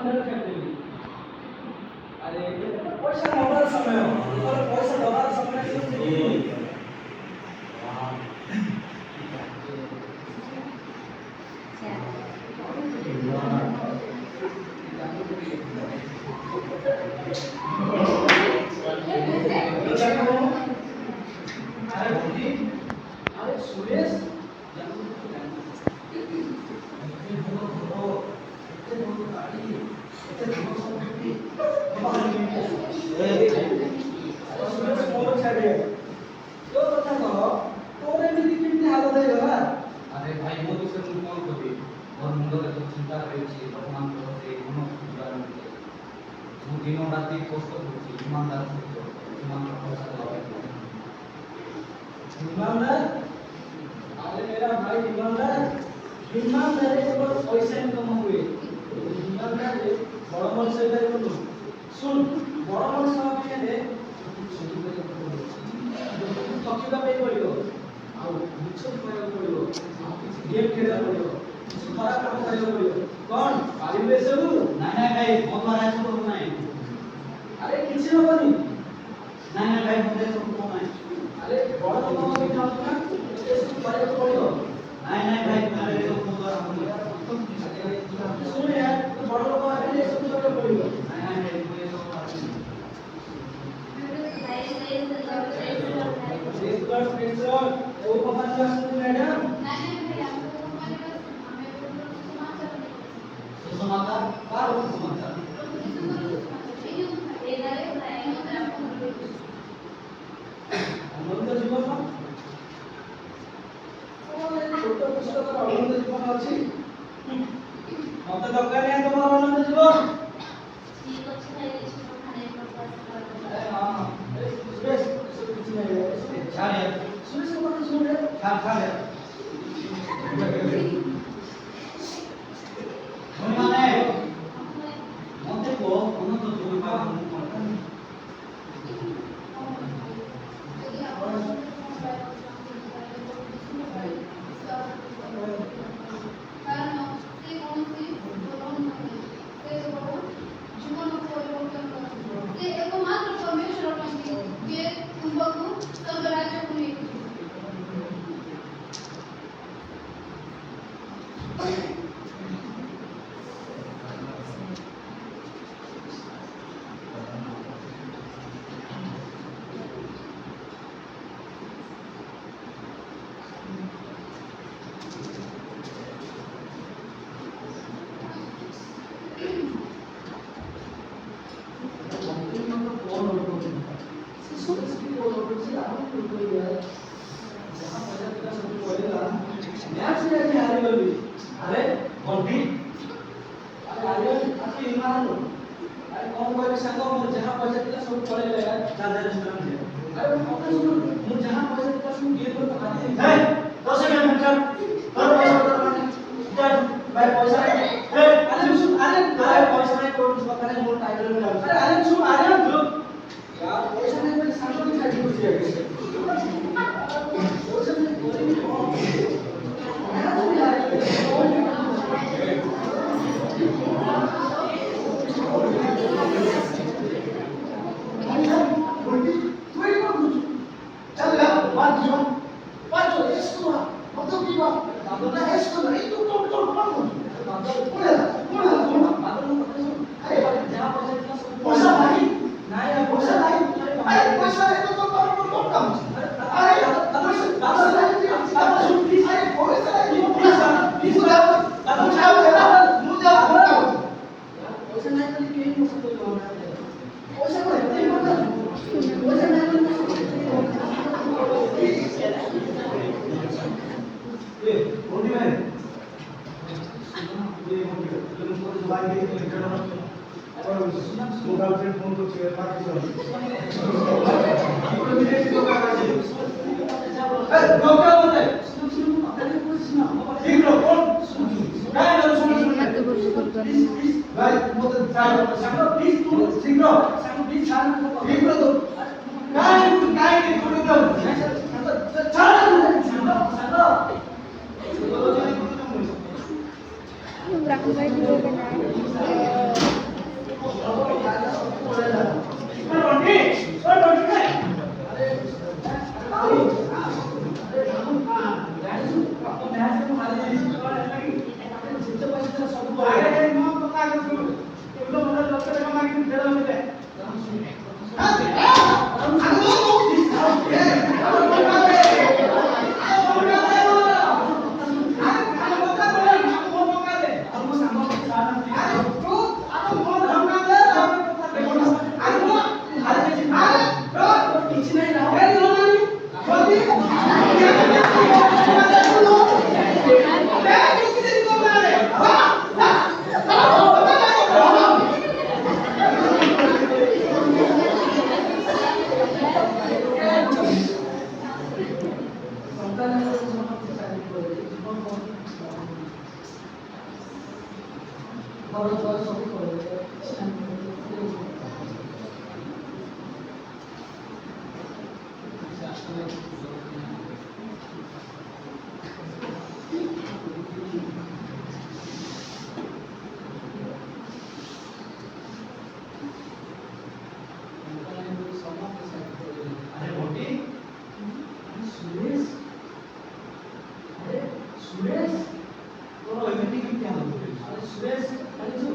मेरे फैक्ट्री अरे पैसा नबार समय और पैसा नबार समय अरे सुरेश अरे भाई वो तो सिर्फ कॉल कर दी और मुंडो के तो चिंता रही थी वर्तमान तो से कोनो सुधार नहीं वो दिनों रात कष्ट করছি ईमानदार ছিল ईमानदार पैसा लावे ईमानदार अरे मेरा भाई ईमानदार ईमानदार के ऊपर पैसा इनकम हुए ईमानदार बड़ मन से भाई बोलो सुन बड़ मन से आपके दे तकिया पे पड़ियो आ मिछ खाया पड़ियो गेम खेला पड़ियो खराब काम खाया पड़ियो कौन गाड़ी में से नहीं भाई बहुत मारा सब नहीं अरे किसी होबनी नहीं भाई मुझे सब को नहीं अरे बड़ लोगों के काम ना ये सब खाया पड़ियो नहीं भाई मेरे तो को सुन यार तो बड़ लोग आके ये सब खाया पड़ियो नहीं मुझे तो Safeguard Petrol, वो पता नहीं मैडम सुसमाचार कार हो सुसमाचार अनंत जीवन छोट पुस्तक अनंत जीवन अच्छी मत दरकार नहीं तुम्हारा अनंत जीवन छाड़े सुरेश को सुन रे छाड़े माने मते को कोनो तो তুমি পাবো अरे बंटी अरे आर्य आके ईमान लो अरे कौन कोई संग मोर जहां पैसा दिला सब चले गया दादा रेस्टोरेंट में अरे मत सुन मोर जहां पैसा दिला सब ये तो खाते हैं 10 सेकंड में चल और पैसा चल भाई पैसा ए अरे सुन अरे पैसा नहीं कोई पता नहीं मोर टाइटल में अरे अरे सुन अरे तू यार पैसा नहीं मेरे संग में खाई कुछ है पैसा नहीं कोई Berapa baik juga kan? ଘର ସବୁ କରିବେ अरे मोटी सुरेश अरे सुरेश तो एमती की क्या हो गई अरे सुरेश अरे जो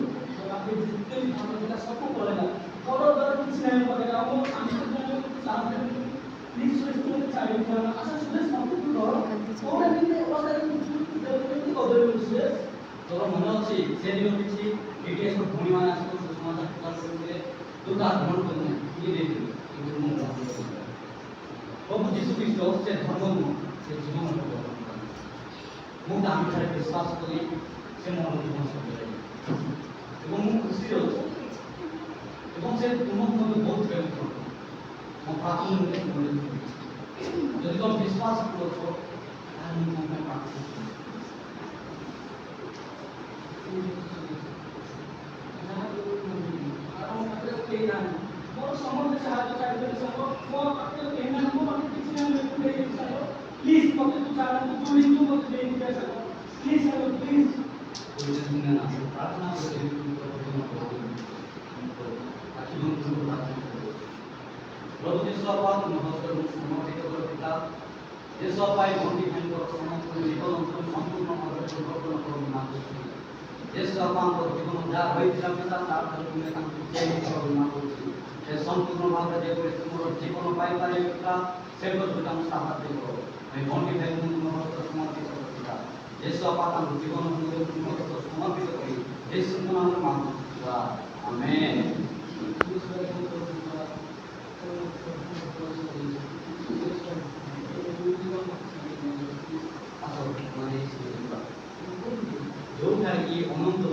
आपके जितने भी काम होगा सबको बोलेगा और कुछ नहीं पड़ेगा वो आने के साथ प्लीज सुरेश तुम चाहिए करना अच्छा सुरेश मत करो और अभी और जरूरत को दे सुरेश तोर मन अछि से दिन किछि केटीएस को भूमि मान आसो समाज प्रकाश करते तू का भ्रमण करने ये दे दे प्रभु जीशु ख्रीष्ट से धर्म से जीवन ମୁଁ ଦାମୀ ଠାରେ ବିଶ୍ୱାସ କରି ସେ ମୋର ଜୀବନ ସଫଳ ଏବଂ ମୁଁ ଖୁସିରେ ଅଛି ଏବଂ ସେ ତୁମକୁ ମୋତେ ବହୁତ ପ୍ରେମ କରୁ ମୋ ପ୍ରାର୍ଥନା ଯଦି ତୁମେ ବିଶ୍ୱାସ କରୁଛ ତାହେଲେ ମୁଁ ତୁମ ପାଇଁ ପ୍ରାର୍ଥନା ମୋର ସମସ୍ତେ ସାହାଯ୍ୟ ଚାହିଁବେ ସାଙ୍ଗ ମୋ ପାଖରେ କେହି ନାହିଁ ମୋ ପାଖରେ କିଛି ନାହିଁ ସାଙ୍ଗ ପ୍ଲିଜ ମୋତେ ତୁ ସାହାଯ୍ୟ ତୁ ହିଁ ତୁ ମୋତେ ଦେଇଦିଏ ସାଙ୍ଗ ପ୍ଲିଜ ସାଙ୍ଗ ପ୍ଲିଜ प्रार्थना प्रभु देशवा समर्पित कर पिता देशवाई भंडी भाई समस्त जीवन संपूर्ण भाव परिवर्तन करुणा देशवा जीवन जहाँ होता पिता तार करुणा कर संपूर्ण भाव में तुम जीवन पाइपर पिता से साहाଯ୍य कर भंडी भाई समर्पित कर पिता देशवा जीवन समर्पित कर यीशु नाम मांगुआ आमेन ଯୋଉଟା କି ଅନନ୍ତ